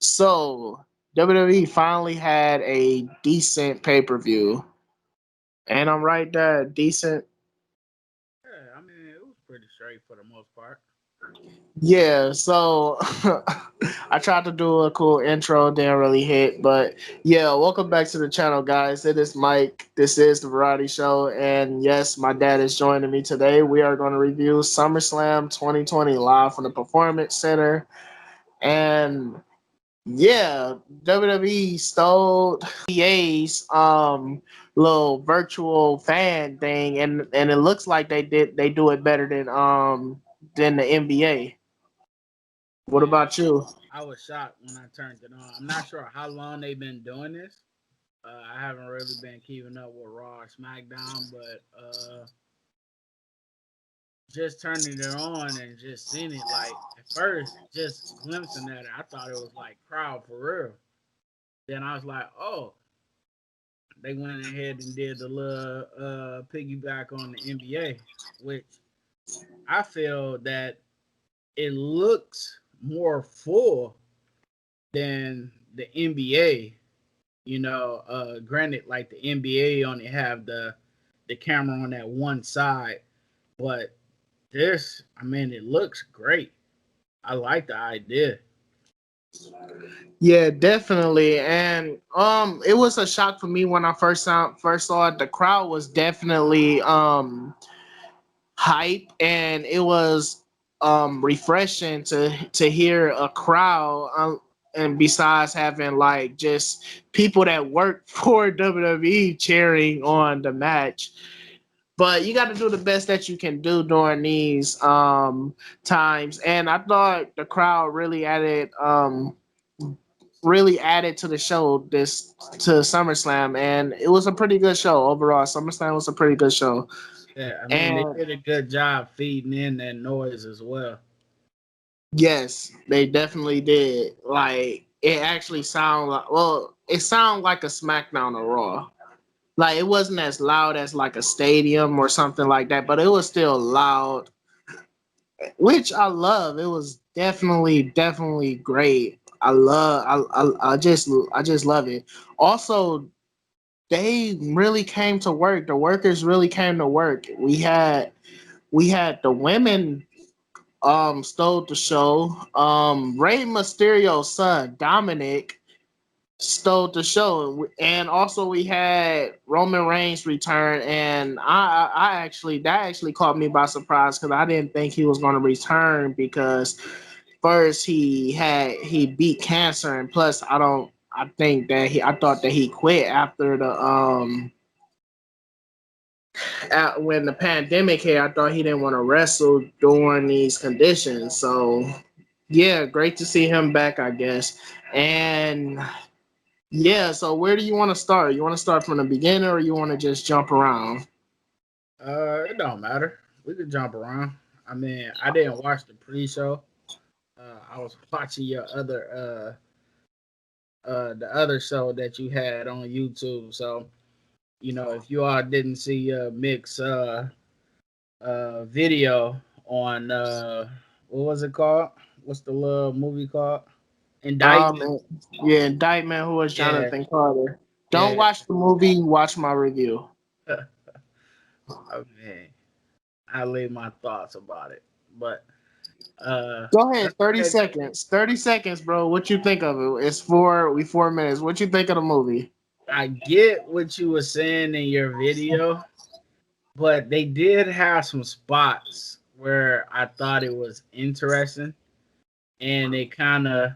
So WWE finally had a decent pay per view, and I'm right there, decent. Yeah, I mean, it was pretty straight for the most part. Yeah, so I tried to do a cool intro, didn't really hit, but yeah, welcome back to the channel, guys. It is Mike. This is the Variety Show, and yes, my dad is joining me today. We are going to review SummerSlam 2020 live from the Performance Center, and yeah, WWE stole EA's little virtual fan thing, and it looks like they do it better than the NBA. What Yeah, about you? I was shocked when I turned it on. I'm not sure how long they've been doing this. I haven't really been keeping up with Raw or SmackDown, but just turning it on and just seeing it, like at first, just glimpsing at it, I thought it was like crowd for real. Then I was like, oh, they went ahead and did the little piggyback on the NBA, which I feel that it looks more full than the NBA. Granted, like the NBA only have the camera on that one side, but this, I mean, it looks great. I like the idea. Yeah, definitely. And it was a shock for me when I first saw it. The crowd was definitely hype, and it was refreshing to hear a crowd, and besides having like just people that work for WWE cheering on the match. But you got to do the best that you can do during these times, and I thought the crowd really added to the show this to SummerSlam, and it was a pretty good show overall. SummerSlam was a pretty good show, Yeah, I mean, they and did a good job feeding in that noise as well. yes, they definitely did. Like it actually sound like it sounded like a SmackDown or Raw. Like it wasn't as loud as like a stadium or something like that, but it was still loud, which I love. It was definitely great. I just love it. Also, they really came to work. The workers really came to work. We had the women stole the show. Rey Mysterio's son, Dominik, stole the show. And also we had Roman Reigns return, and I actually that actually caught me by surprise because I didn't think he was gonna return because first he beat cancer, and plus I thought that he quit after when the pandemic hit. I thought he didn't want to wrestle during these conditions. So yeah, great to see him back, I guess. And yeah, so where do you want to start? You want to start from the beginning, or you want to just jump around? It don't matter. We could jump around. I mean, I didn't watch the pre-show. I was watching your other the other show that you had on YouTube. So if you all didn't see Mick's video on what was it called? What's the little movie called? Um, Indictment. yeah, Indictment. Who was Yeah, Jonathan Carter? Don't yeah. watch the movie. Watch my review. I mean, I leave my thoughts about it, but uh, Go ahead. let's go 30 ahead. seconds. 30 seconds, bro. What you think of it? It's 4 minutes. What you think of the movie? I get what you were saying in your video, but they did have some spots where I thought it was interesting, and it kind of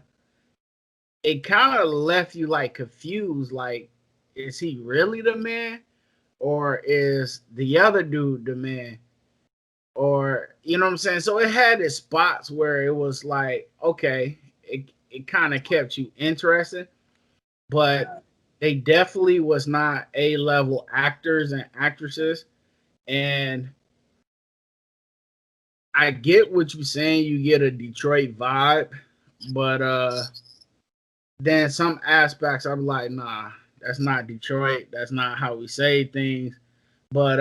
left you like confused. Like, is he really the man, or is the other dude the man? Or you know what I'm saying? So it had its spots where it was like, okay, it kind of kept you interested, but they definitely was not A level actors and actresses. And I get what you're saying, you get a Detroit vibe, but then some aspects I'm like, nah, that's not Detroit. That's not how we say things. But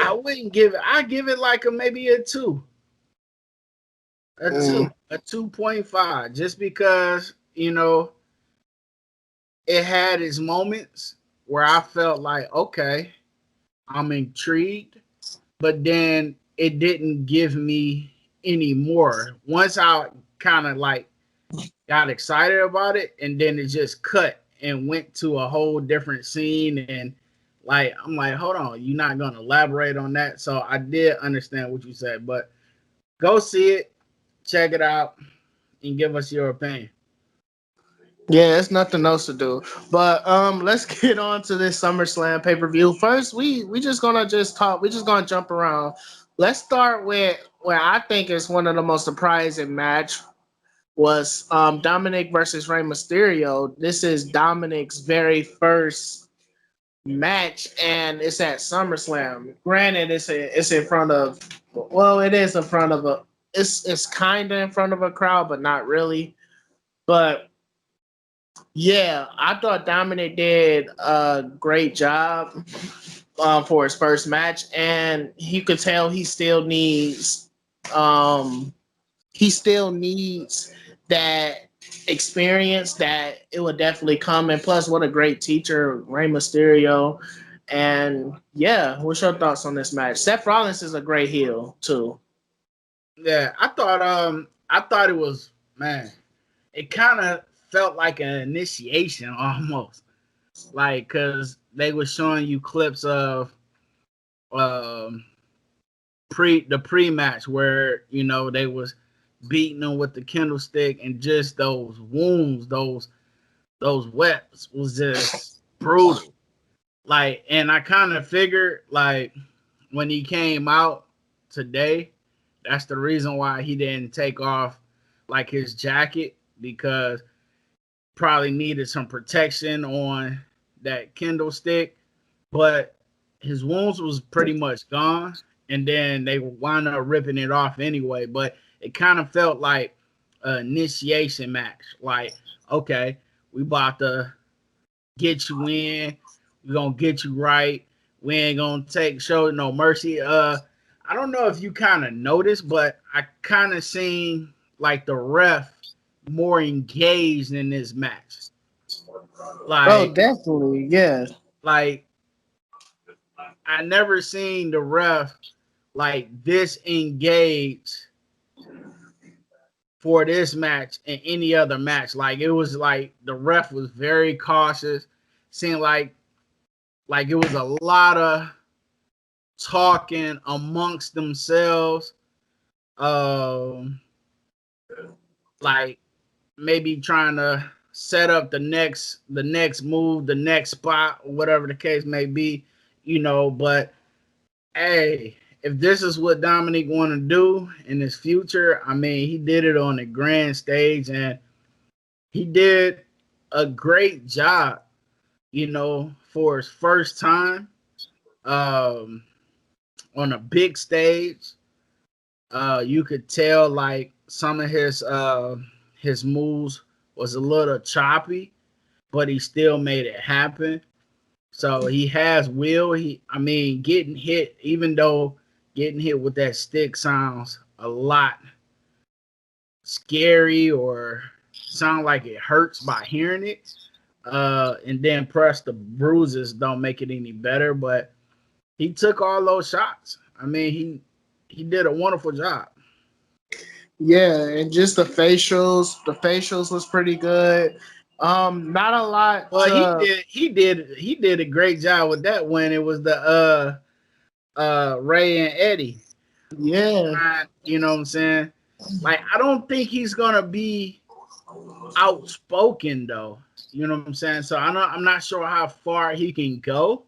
I wouldn't give it. I give it like a maybe a two. Mm. a 2.5, just because it had its moments where I felt like, okay, I'm intrigued, but then it didn't give me any more. Once I kind of like got excited about it, and then it just cut and went to a whole different scene, and like I'm like, hold on, you're not gonna elaborate on that. So I did understand what you said, but go see it, check it out, and give us your opinion. Yeah, there's nothing else to do. But let's get on to this SummerSlam pay per view. First, we just gonna just talk. We just gonna jump around. Let's start with where I think is one of the most surprising match was Dominik versus Rey Mysterio. This is Dominik's very first match, and it's at SummerSlam. Granted, it's in front of, well, it is in front of a, it's kind of in front of a crowd, but not really. But yeah, I thought Dominic did a great job for his first match, and you could tell um, he still needs that experience that it would definitely come. And plus, what a great teacher, Rey Mysterio. And yeah, what's your thoughts on this match? Seth Rollins is a great heel too. Yeah, I thought it was, man. It kind of felt like an initiation almost, like because they were showing you clips of um pre match where they was beating him with the Kindle stick, and just those wounds, those webs was just brutal. Like, and I kind of figured, like, when he came out today, that's the reason why he didn't take off like his jacket, because probably needed some protection on that Kindle stick. But his wounds was pretty much gone, and then they wound up ripping it off anyway. But it kind of felt like an initiation match. Like, okay, we about to get you in. We're gonna get you right. We ain't gonna show no mercy. I don't know if you kind of noticed, but I kind of seen like the ref more engaged in this match. Oh, Like, definitely, yeah. like I never seen the ref like this engaged for this match and any other match. Like, it was like the ref was very cautious. Seemed like it was a lot of talking amongst themselves. Um, like maybe trying to set up the next move, the next spot, whatever the case may be. But hey, if this is what Dominic want to do in his future, I mean, he did it on the grand stage, and he did a great job, for his first time um, on a big stage. You could tell like some of his moves was a little choppy, but he still made it happen. So he has will. I mean, getting hit, even though getting hit with that stick sounds a lot scary or sound like it hurts by hearing it. And then press the bruises don't make it any better. But he took all those shots. I mean, he did a wonderful job. Yeah, and just the facials was pretty good. Not a lot Well, he to, did he did he did a great job with that when it was the Ray and Eddie. yeah. You know what I'm saying? Like, I don't think he's gonna be outspoken though. You know what I'm saying? So I'm not sure how far he can go.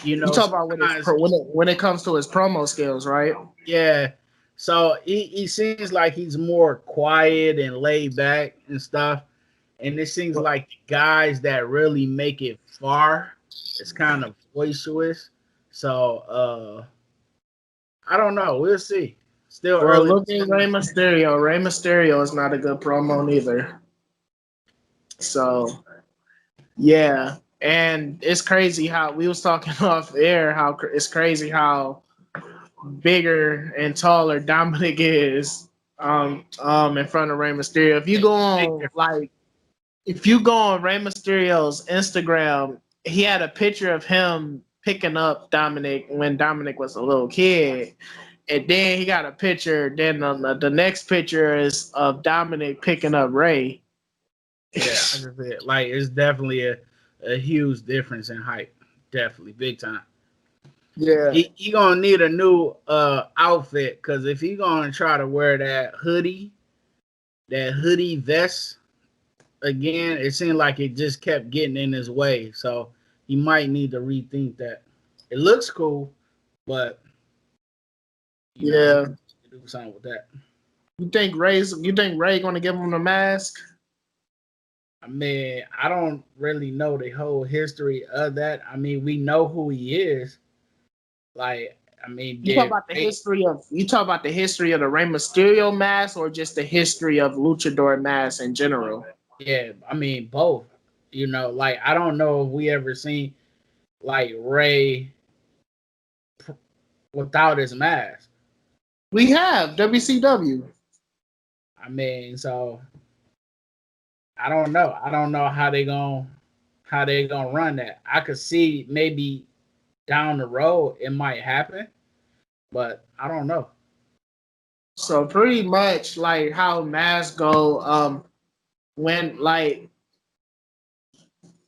You talk about Sometimes, when it comes to his promo skills, right? yeah. So he seems like he's more quiet and laid back and stuff. And it seems like the guys that really make it far, it's kind of boisterous. So I don't know. We'll see. Still Well, early to look at say. Rey Mysterio. Rey Mysterio is not a good promo neither. So yeah, and it's crazy how we was talking off air. It's crazy how bigger and taller Dominic is. in front of Rey Mysterio. If you Big, go big on difference. like if you go on Rey Mysterio's Instagram, he had a picture of him picking up Dominic when Dominic was a little kid. And then he got a picture. Then the next picture is of Dominic picking up Ray. Yeah, I can say it. Like it's definitely a huge difference in height. Definitely, big time. Yeah, He gonna need a new outfit because if he gonna try to wear that hoodie vest again, it seemed like it just kept getting in his way. So he might need to rethink that. It looks cool, but he yeah. needs to do something with that. You think Ray gonna give him the mask? I mean, I don't really know the whole history of that. I mean, we know who he is. Like, I mean, did Ray? You talk about the history of the Rey Mysterio mask or just the history of luchador masks in general? Yeah, I mean both. Like I don't know if we ever seen like Ray without his mask. We have WCW. I mean, so I don't know. I don't know how they gonna run that. I could see maybe down the road it might happen, but I don't know. So pretty much like how masks go, when like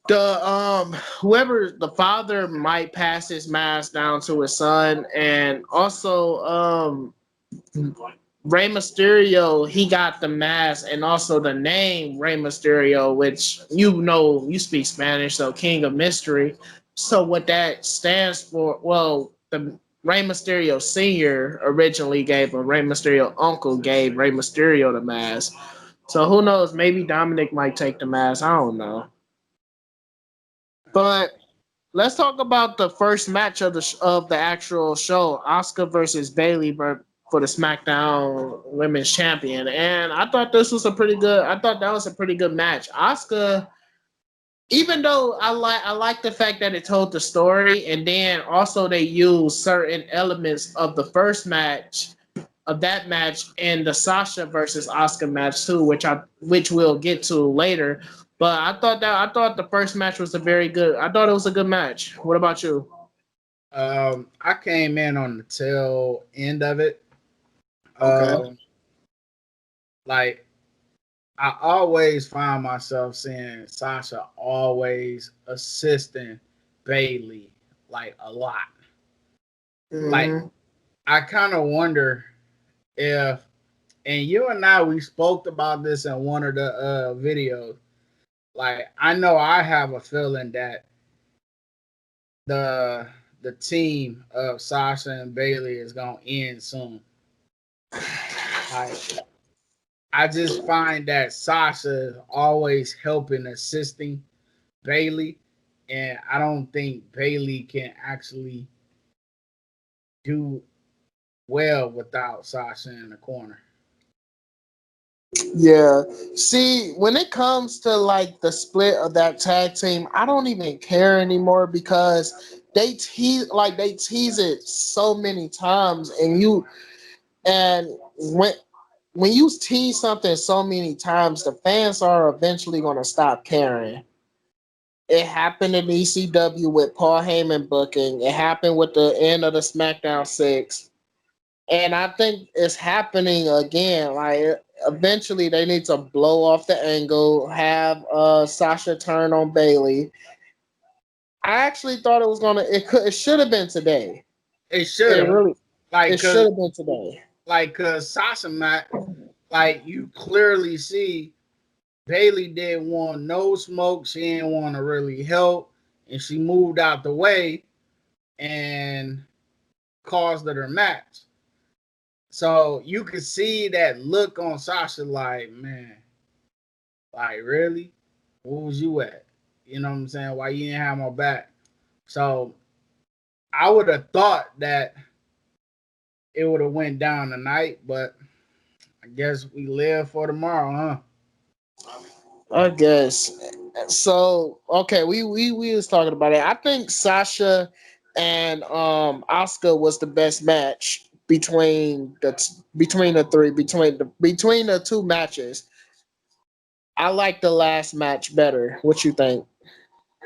the whoever the father might pass his mask down to his son, and also Rey Mysterio, he got the mask and also the name Rey Mysterio, which you speak Spanish, so King of Mystery. So what that stands for? Well, the Rey Mysterio Senior originally gave him. Rey Mysterio uncle gave Rey Mysterio the mask. So who knows? Maybe Dominic might take the mask. I don't know. But let's talk about the first match of the actual show: Asuka versus Bailey for the SmackDown Women's Champion. And I thought this was a pretty good. I thought that was a pretty good match. Asuka, even though I like the fact that it told the story, and then also they used certain elements of the first match of that match and the Sasha versus Asuka match too, which we'll get to later. But I thought the first match was a very good. I thought it was a good match. What about you? I came in on the tail end of it. Okay. Um, like I always find myself seeing Sasha always assisting Bailey like a lot. Like Hmm. I kind of wonder if, and you and I we spoke about this in one of the videos. Like I know I have a feeling that the the team of Sasha and Bailey is gonna end soon. Like I just find that Sasha is always helping, assisting Bailey, and I don't think Bailey can actually do well without Sasha in the corner. Yeah. See, when it comes to like the split of that tag team, I don't even care anymore because they tease it so many times, and when you tease something so many times, the fans are eventually going to stop caring. It happened in ECW with Paul Heyman booking. It happened with the end of the SmackDown 6. And I think it's happening again. Like eventually they need to blow off the angle, have Sasha turn on Bailey. I actually thought it should have been today. It should It have, really like, it should cause have been today. cause Sasha Matt, like you clearly see Bailey didn't want no smoke. She didn't want to really help, and she moved out the way and caused her match. So you could see that look on Sasha, like, man, like really, where was you at? You know what I'm saying? Why you didn't have my back? So I would have thought that it would have went down tonight, but I guess we live for tomorrow, huh? I guess. So okay, we was talking about it. I think Sasha and Oscar was the best match. between the two matches. I like the last match better. What you think?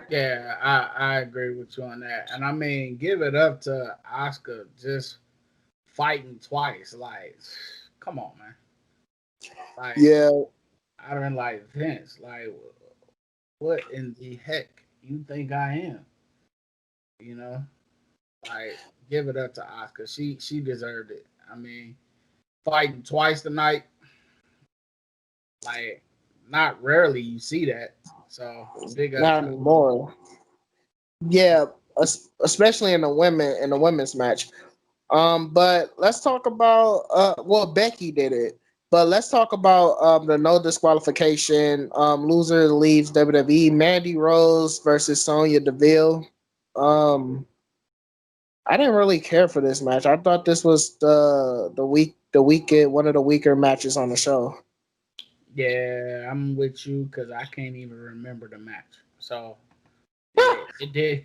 Yeah, I agree with you on that. And I mean, give it up to Oscar just fighting twice. Like, come on, man. Like, Yeah, I don't like Vince. Like, what in the heck you think I am? You know, like, give it up to Oscar. She deserved it. I mean, fighting twice tonight. Like, not rarely you see that. So big up not to. anymore. Yeah, especially in the women's match. But let's talk about well, Becky did it. But let's talk about the no disqualification. Loser leaves WWE. Mandy Rose versus Sonya Deville. Um, I didn't really care for this match. I thought this was the weekend one of the weaker matches on the show. Yeah, I'm with you because I can't even remember the match. So it did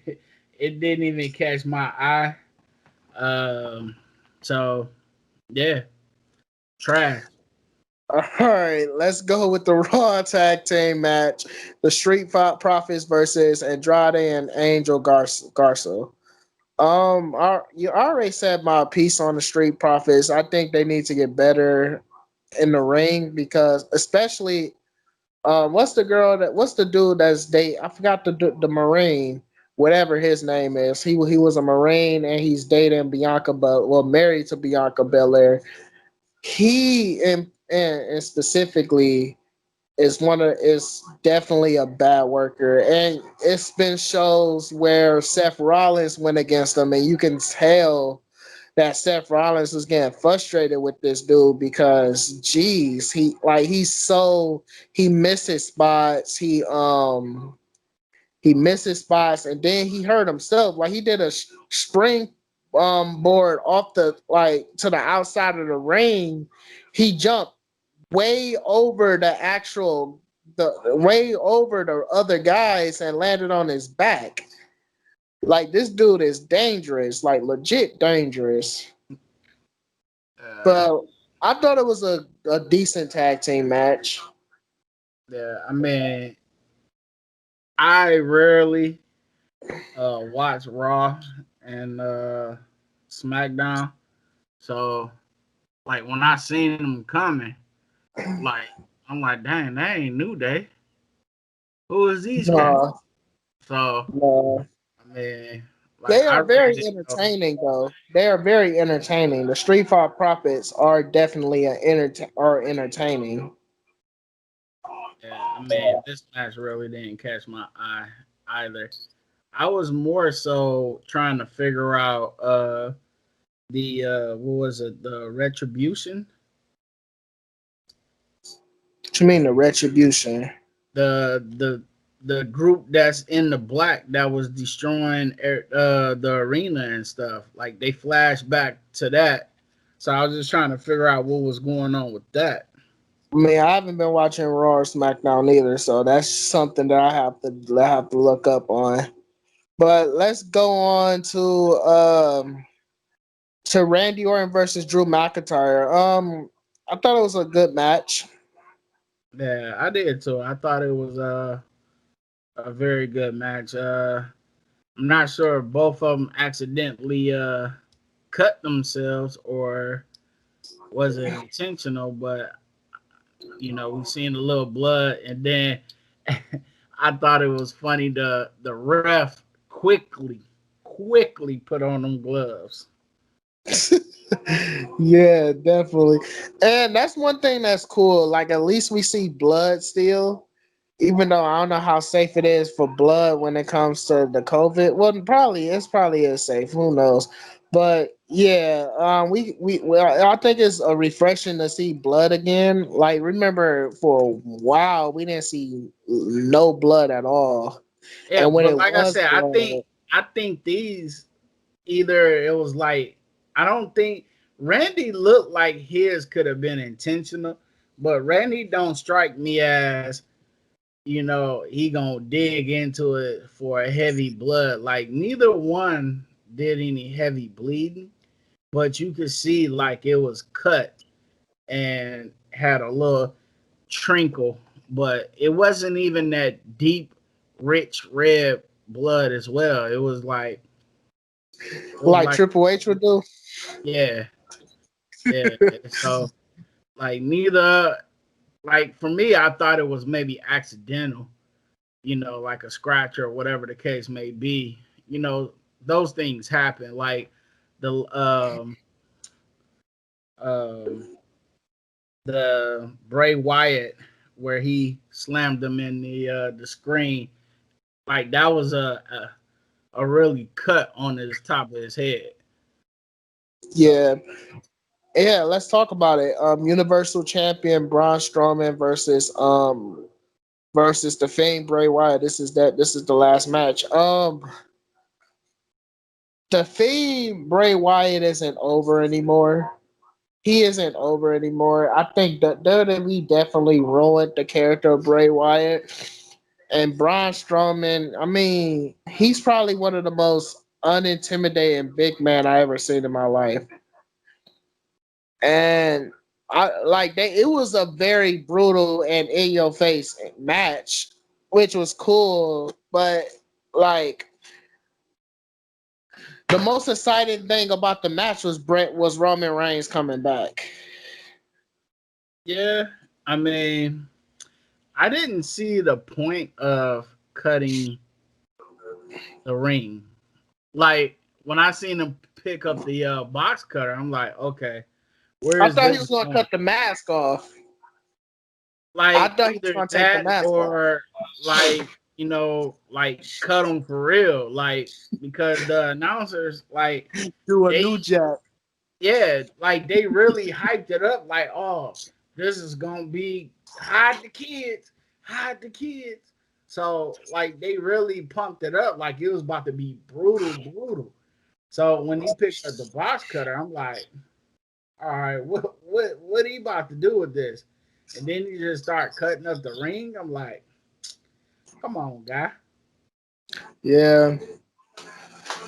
it didn't even catch my eye. Um, so yeah, trash. All right, let's go with the Raw Tag Team match: the Street Fight Profits versus Andrade and Angel Garza. You already said my piece on the Street Profits. I think they need to get better in the ring because, especially, what's the dude that's date? I forgot the Marine, whatever his name is. He was a Marine and he's dating Bianca, but well, married to Bianca Belair. He and specifically is definitely a bad worker, and it's been shows where Seth Rollins went against him, and you can tell that Seth Rollins was getting frustrated with this dude because, geez, he misses spots, he misses spots, and then he hurt himself. Like he did a spring board off the like to the outside of the ring. He jumped way over the way over the other guys and landed on his back. Like this dude is dangerous, like legit dangerous. Uh, But I thought it was a decent tag team match. yeah, I mean, I rarely watch Raw and SmackDown. So like when I seen them coming, like I'm like, dang, that ain't New Day. Who is these cats? No, So no. I mean, like They I are really very didn't know. entertaining though. They are very entertaining. The Street Fight Profits are definitely entertaining. Yeah, I mean, this match really didn't catch my eye either. I was more so trying to figure out the what was it, the retribution, What you mean the retribution? the group that's in the black that was destroying the arena and stuff. Like they flashed back to that, so I was just trying to figure out what was going on with that. I mean, I haven't been watching Raw or SmackDown either, so that's something that I have to look up on. But let's go on to Randy Orton versus Drew McIntyre. I thought it was a good match. Yeah, I did too. I thought it was a very good match. I'm not sure if both of them accidentally cut themselves or was it intentional, but we seen a little blood, and then I thought it was funny the ref quickly put on them gloves. Yeah, definitely. And that's one thing that's cool. Like at least we see blood still. Even though I don't know how safe it is for blood when it comes to the COVID. Well, probably is safe. Who knows? But yeah, I think it's a refreshing to see blood again. Like remember for a while we didn't see no blood at all, Yeah, and when but it like I was said, blood, I think these either it was like I don't think Randy looked like his could have been intentional, but Randy don't strike me as he gonna dig into it for a heavy blood. Like neither one did any heavy bleeding. but you could see like it was cut and had a little trinkle, but it wasn't even that deep, rich red blood as well. It was Like like Triple H would do. yeah, yeah. So like neither like for me, I thought it was maybe accidental, like a scratch or whatever the case may be. Those things happen. Like the um the Bray Wyatt where he slammed them in the screen. Like that was a really cut on his top of his head. So Yeah. Yeah, let's talk about it. Universal Champion Braun Strowman versus the famed Bray Wyatt. This is the last match. The famed Bray Wyatt isn't over anymore. He isn't over anymore. I think that WWE definitely ruined the character of Bray Wyatt. And Braun Strowman, I mean, he's probably one of the most unintimidating big men I ever seen in my life. And I like they it was a very brutal and in your face match, which was cool, but like the most exciting thing about the match was Roman Reigns coming back. yeah, I mean, I didn't see the point of cutting the ring. Like when I seen him pick up the box cutter, I'm like, okay, where I is thought he this was gonna going? cut the mask off. I Like thought he was either gonna take the that mask off. or like like cut them for real, like because the announcers like Do a they new jack. yeah, like they really hyped it up, like this is gonna be hide the kids. So like they really pumped it up, like it was about to be brutal. So when he picked up the box cutter, I'm like, all right, what are you about to do with this? And then you just start cutting up the ring. I'm like, come on, guy. Yeah.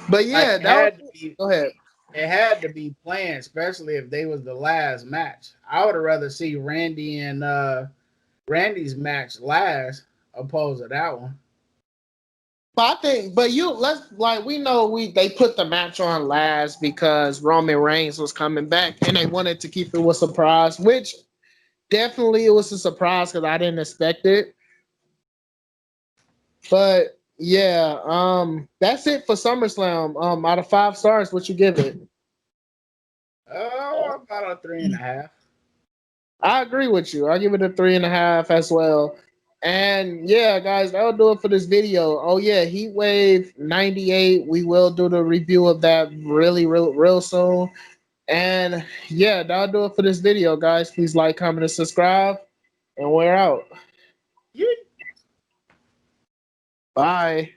But Like yeah, that was go ahead. it had to be planned, especially if they was the last match. I would have rather see Randy and Randy's match last opposed to that one. But I think, but you let's like we know they put the match on last because Roman Reigns was coming back and they wanted to keep it a surprise, which definitely it was a surprise because I didn't expect it. But yeah, that's it for SummerSlam. Out of 5 stars, what you give it? Oh, about a 3.5. I agree with you. I give it a 3.5 as well. And yeah, guys, that'll do it for this video. Oh yeah, Heat Wave 98. We will do the review of that really, real soon. And yeah, that'll do it for this video, guys. Please like, comment, and subscribe. And we're out. You Bye.